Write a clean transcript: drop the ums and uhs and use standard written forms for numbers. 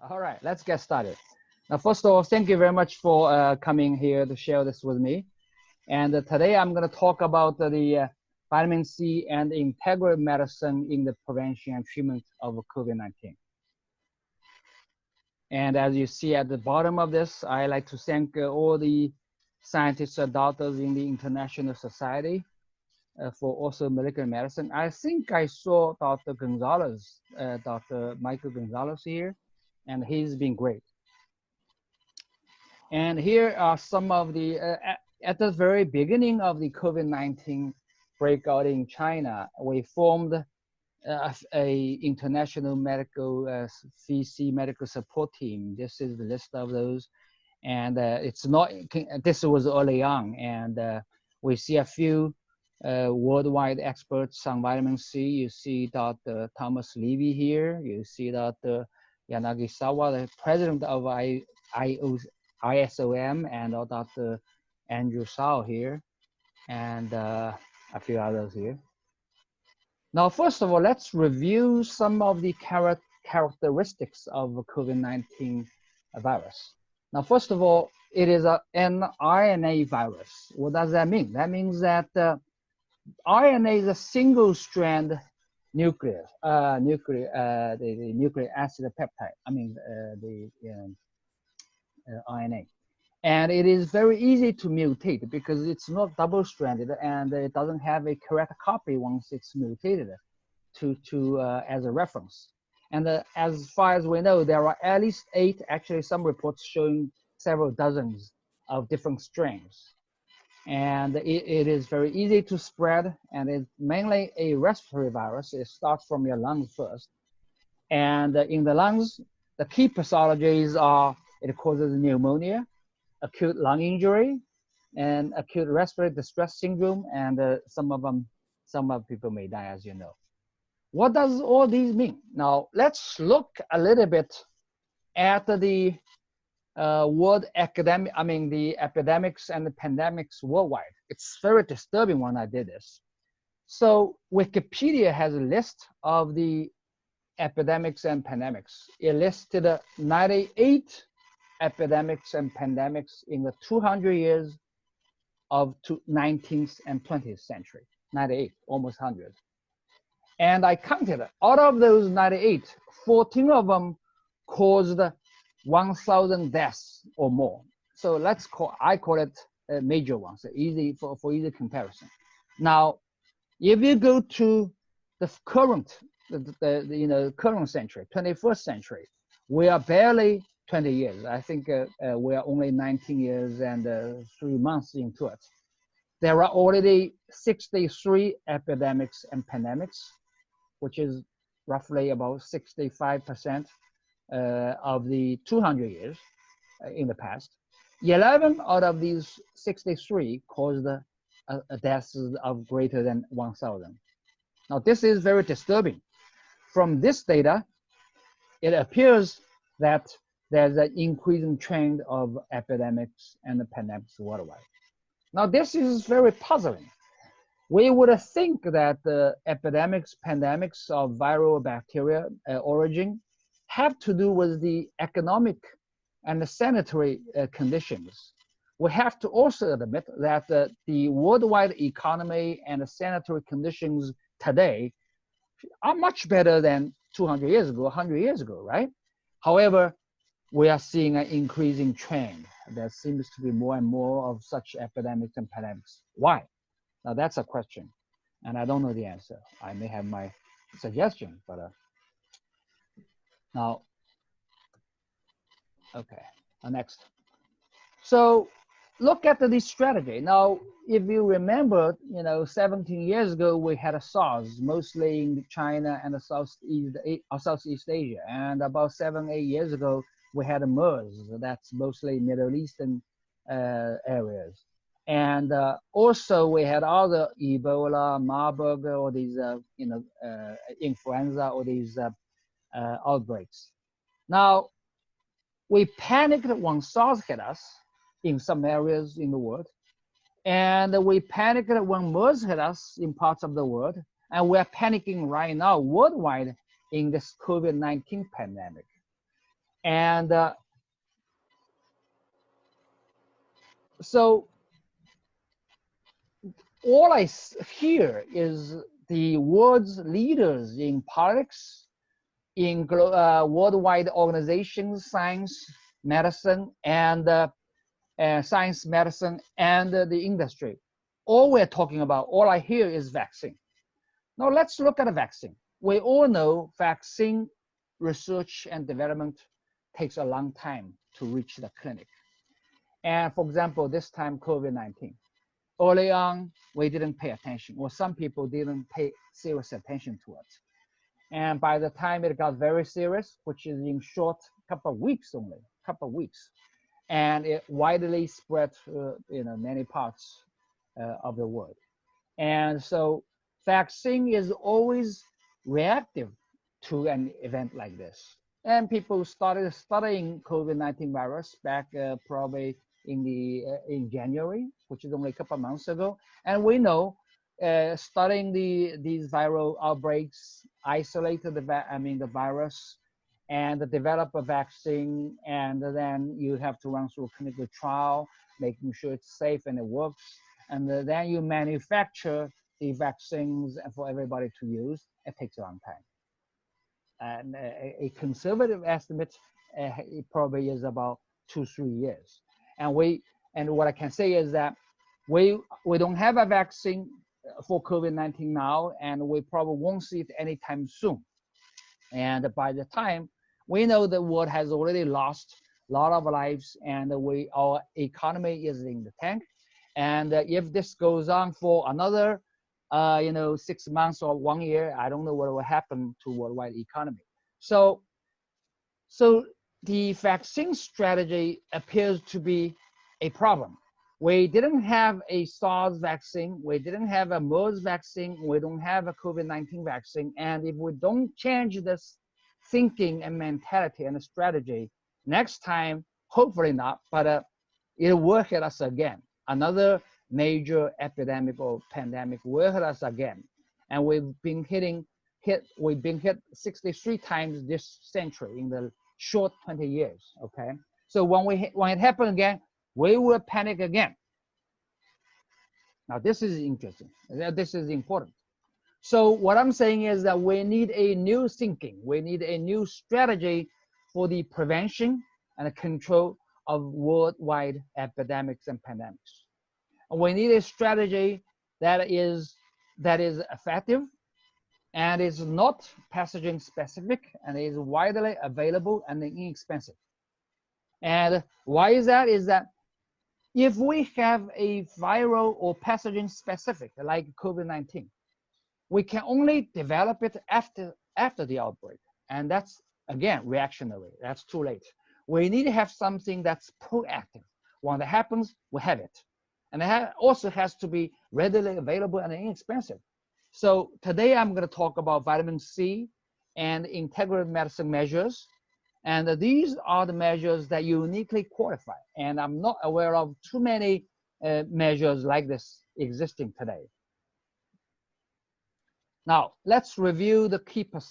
All right, let's get started. Now, first of all, thank you very much for coming here to share this with me. And today I'm going to talk about the vitamin C and integral medicine in the prevention and treatment of COVID-19. And as you see at the bottom of this, I like to thank all the scientists and doctors in the International Society for also molecular medicine. I think I saw Dr. Gonzalez, Dr. Michael Gonzalez here, and he's been great. And here are some of the, at the very beginning of the COVID-19 breakout in China, we formed a international medical VC medical support team. This is the list of those. And it's not, this was early on. And we see a few worldwide experts on vitamin C. You see Dr. Thomas Levy here. You see Dr. Yanagisawa, the president of ISOM, and Dr. Andrew Shao here, and a few others here. Now, first of all, let's review some of the characteristics of COVID-19 virus. Now, first of all, it is an RNA virus. What does that mean? That means that RNA is a single-strand nuclear, the nucleic acid peptide. I mean, the RNA. And it is very easy to mutate because it's not double-stranded and it doesn't have a correct copy once it's mutated as a reference. And as far as we know, there are at least 8, actually some reports showing several dozens of different strains. And it is very easy to spread, and it's mainly a respiratory virus. It starts from your lungs first. And in the lungs, the key pathologies are it causes pneumonia, acute lung injury, and acute respiratory distress syndrome, and some of people may die, as you know. What does all these mean? Now, let's look a little bit at the the epidemics and the pandemics worldwide. It's very disturbing when I did this. So Wikipedia has a list of the epidemics and pandemics. It listed 98 epidemics and pandemics in the 200 years of 19th and 20th century. 98, almost 100. And I counted, out of those 98, 14 of them caused 1,000 deaths or more. So I call it major ones, easy for easy comparison. Now, if you go to the current, current century, 21st century, we are barely 20 years. I think we are only 19 years and 3 months into it. There are already 63 epidemics and pandemics, which is roughly about 65% of the 200 years in the past. 11 out of these 63 caused deaths of greater than 1,000. Now, this is very disturbing. From this data, it appears that there's an increasing trend of epidemics and pandemics worldwide. Now, this is very puzzling. We would think that the epidemics, pandemics of viral bacteria origin have to do with the economic and the sanitary conditions. We have to also admit that the worldwide economy and the sanitary conditions today are much better than 200 years ago, 100 years ago, right? However, we are seeing an increasing trend. There seems to be more and more of such epidemics and pandemics. Why? Now that's a question, and I don't know the answer. I may have my suggestion, but now, okay, next. So look at the strategy. Now, if you remember, 17 years ago, we had a SARS, mostly in China and the Southeast Asia. And about 7-8 years ago, we had a MERS, that's mostly Middle Eastern areas. And also we had other Ebola, Marburg, or these, influenza, or these outbreaks. Now, we panicked when SARS hit us in some areas in the world. And we panicked when MERS hit us in parts of the world. And we're panicking right now worldwide in this COVID-19 pandemic. And so all I hear is the world's leaders in politics, in worldwide organizations, science, medicine, and science, medicine, and the industry. All we're talking about, all I hear is vaccine. Now let's look at a vaccine. We all know vaccine research and development takes a long time to reach the clinic. And for example, this time COVID-19. Early on, we didn't pay attention, or some people didn't pay serious attention to it. And by the time it got very serious, which is in short couple of weeks only, and it widely spread many parts of the world. And so vaccine is always reactive to an event like this. And people started studying COVID-19 virus back probably in January, which is only a couple of months ago. And we know studying these viral outbreaks, isolated the virus, and develop a vaccine, and then you have to run through a clinical trial, making sure it's safe and it works, and then you manufacture the vaccines for everybody to use. It takes a long time. And a conservative estimate, it probably is about 2-3 years. And what I can say is that we don't have a vaccine for COVID-19 now, and we probably won't see it anytime soon. And by the time, we know the world has already lost a lot of lives, and our economy is in the tank. And if this goes on for another 6 months or 1 year, I don't know what will happen to worldwide economy. So the vaccine strategy appears to be a problem. We didn't have a SARS vaccine, we didn't have a MERS vaccine, we don't have a COVID-19 vaccine. And if we don't change this thinking and mentality and strategy, next time, hopefully not, but it will hit us again. Another major epidemic or pandemic will hit us again. And we've been hit 63 times this century in the short 20 years, okay? So when it happens again, we will panic again. Now this is interesting, this is important. So what I'm saying is that we need a new thinking, we need a new strategy for the prevention and control of worldwide epidemics and pandemics. And we need a strategy that is effective and is not pathogen specific and is widely available and inexpensive. And why is that? Is that if we have a viral or pathogen specific like COVID-19, we can only develop it after the outbreak. And that's, again, reactionary. That's too late. We need to have something that's proactive. When that happens, we have it. And it also has to be readily available and inexpensive. So today I'm going to talk about vitamin C and integrative medicine measures. And these are the measures that uniquely qualify. And I'm not aware of too many measures like this existing today. Now, let's review the key